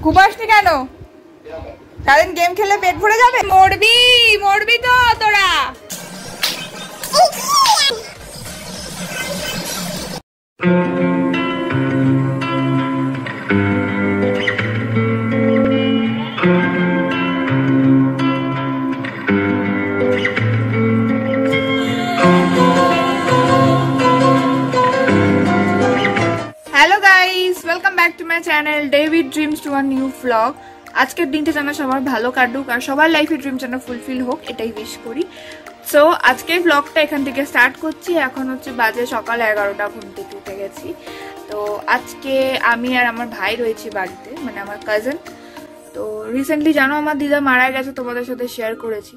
ঘুমাসনি কেন? সারাদিন গেম খেলে পেট ভরে যাবে? মরবি মরবি তো তোরা। Hello guys, welcome back to my channel David Dreams to one new vlog. আজকের দিনটা যেন সবার ভালো কাটুক আর সবার লাইফে ড্রিম যেন ফুলফিল হোক, এটাই উইশ করি। সো আজকের ব্লগটা এখান থেকে স্টার্ট করছি। এখন হচ্ছে বাজে সকাল 11টা, ঘুম থেকে উঠে গেছি। তো আজকে আমি আর আমার ভাই রয়েছি বাড়িতে, মানে আমার কাজিন। তো রিসেন্টলি জানো আমার দিদা মারা গেছে, তোমাদের সাথে শেয়ার করেছি।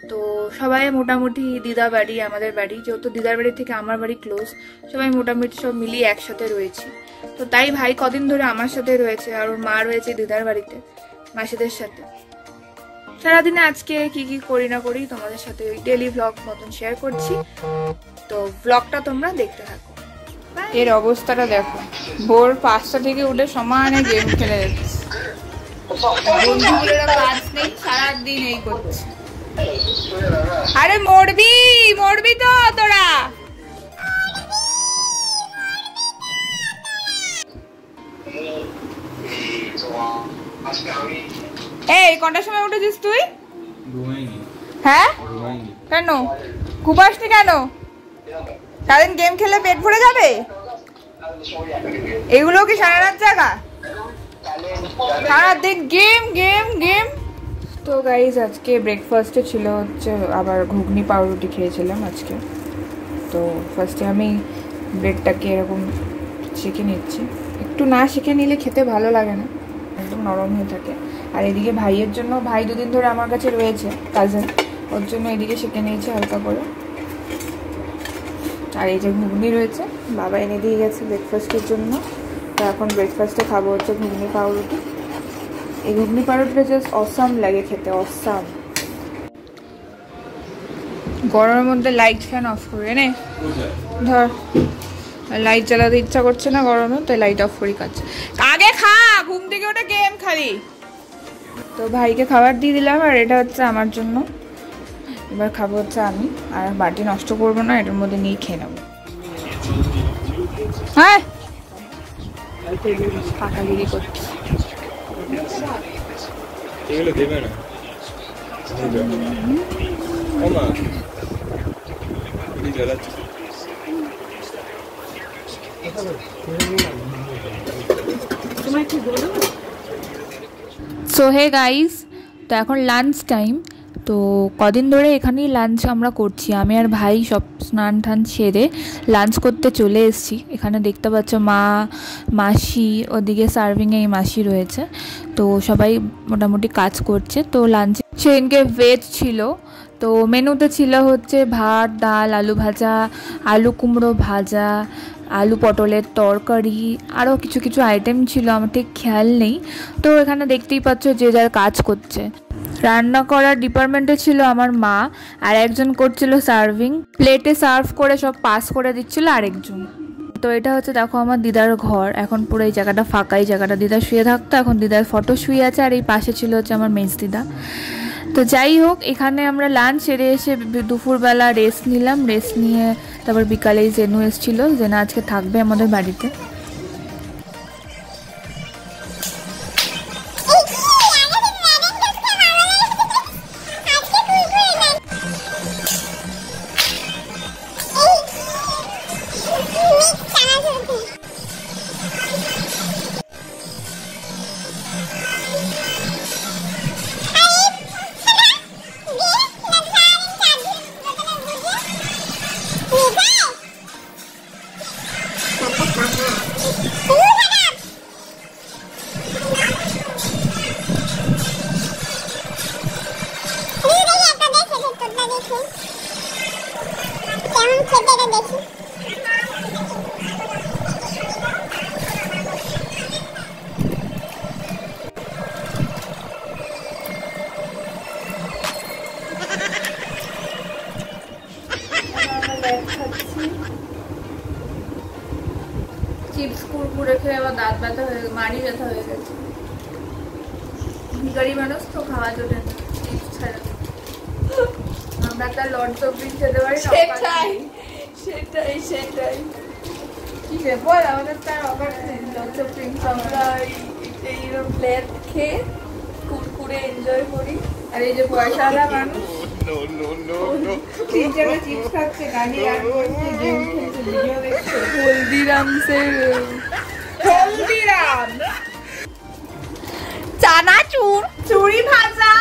তো সবাই মোটামুটি দিদা বাড়ি, আমাদের বাড়ি, যেহেতু দিদার বাড়ি থেকে আমার বাড়ি ক্লোজ, সবাই মোটামুটি সব মিলিয়ে একসাথে রয়েছি। তো তাই ভাই কদিন ধরে আমার সাথে রয়েছে আর ওর মা রয়েছে দিদার বাড়িতে মাসিদের সাথে। সারাদিনে আজকে কি কি করি না করি তোমাদের সাথে ওই ডেলি ব্লগ মতন শেয়ার করছি। তো ব্লগটা তোমরা দেখতে থাকো। এর অবস্থাটা দেখো, ভোর 5টা থেকে উঠে সমানে গেম খেলে যাচ্ছে। বন্ধুগুলোর কাজ নেই, সারাদিন এই করছে। আরে মরবি মরবি তো তোরা। এই কটার সময় উঠেছিস তুই? হ্যাঁ কেন ঘুমাসনি কেন? সারাদিন গেম খেলে পেট ভরে যাবে? এগুলো কি সারা রাত জাগা? সারাদিন গেম গেম গেম। তো গাইজ আজকে ব্রেকফাস্টে ছিল হচ্ছে আবার ঘুগনি পাউরুটি খেয়েছিলাম আজকে। তো ফার্স্টে আমি ব্রেডটাকে এরকম শিখে নিচ্ছি। একটু না শিখে নিলে খেতে ভালো লাগে না, একদম নরম হয়ে থাকে। আর এদিকে ভাইয়ের জন্য, ভাই দুদিন ধরে আমার কাছে রয়েছে কাজিন, ওর জন্য এদিকে শিখে নিয়েছি হালকা করে। আর এই যে ঘুগনি রয়েছে, বাবা এনে দিয়ে গেছে ব্রেকফাস্টের জন্য। তো এখন ব্রেকফাস্টে খাবো হচ্ছে ঘুগনি পাউরুটি। এই ঘুগনি পাউরুটিটা জাস্ট অসাম লাগে খেতে, অসাম। গরমের মধ্যে লাইট ফ্যান অফ করে নে, ধর। লাইট জ্বালাতে ইচ্ছা করছে না গরমে, তাই লাইট অফ করি কাজ। আগে খা, ঘুম থেকে ওটা গেম খালি। তো ভাইকে খাবার দিয়ে দিলাম, আর এটা হচ্ছে আমার জন্য। এবার খাবো হচ্ছে আমি, আর বাটি নষ্ট করবো না, এটার মধ্যে নিয়ে খেয়ে নেবো। হ্যাঁ পাখাগিরি করছি। সো হে গাইস, তো এখন লাঞ্চ টাইম। তো কদিন ধরে এখানেই লাঞ্চ আমরা করছি, আমি আর ভাই সব স্নান টান সেরে লাঞ্চ করতে চলে এসেছি। এখানে দেখতে পাচ্ছ মা, মাসি, ওদিকে সার্ভিংয়ে এই মাসি রয়েছে। তো সবাই মোটামুটি কাজ করছে। তো লাঞ্চে সেদিনকে ভেজ ছিল। তো মেনুতে ছিল হচ্ছে ভাত, ডাল, আলু ভাজা, আলু কুমড়ো ভাজা, আলু পটলের তরকারি, আরও কিছু কিছু আইটেম ছিল, আমার ঠিক খেয়াল নেই। তো এখানে দেখতেই পাচ্ছ যে যার কাজ করছে। রান্না করার ডিপার্টমেন্টে ছিল আমার মা, আর একজন করছিল সার্ভিং, প্লেটে সার্ভ করে সব পাস করে দিচ্ছিল আরেকজন। তো এটা হচ্ছে দেখো আমার দিদার ঘর। এখন পুরো এই জায়গাটা ফাঁকা, এই জায়গাটা দিদা শুয়ে থাকতো, এখন দিদার ফটো শুয়ে আছে। আর এই পাশে ছিল হচ্ছে আমার মেজ দিদা। তো যাই হোক, এখানে আমরা লাঞ্চ সেরে এসে দুপুরবেলা রেস্ট নিলাম। রেস্ট নিয়ে তারপর বিকালেই জেনু এসেছিলো, জেনা আজকে থাকবে আমাদের বাড়িতে। চিপস কুরকুরে খেয়ে আবার দাঁত ব্যথা হয়ে, মাড়ি ব্যথা হয়ে গেছে। ভিখারি মানুষ তো খাওয়া জোটে না চিপস ছাড়া। আমরা একটা লর্ডস অফ ড্রিঙ্কস খেতে পারি না। সেটাই সেটাই সেটাই কি রে বল, আমাদের তার অফার লর্ডস অফ ড্রিঙ্কস আমরা এইরকম প্লেট খেয়ে কুরকুরে এনজয় করি। আর এই যে পয়সাওয়ালা মানুষ তিন চারটা চিপস খাচ্ছে, গাড়ি আর করছে, গেম খেলছে, ভিডিও দেখছে। হলদিরাম চানাচুর, চুরি ভাজা,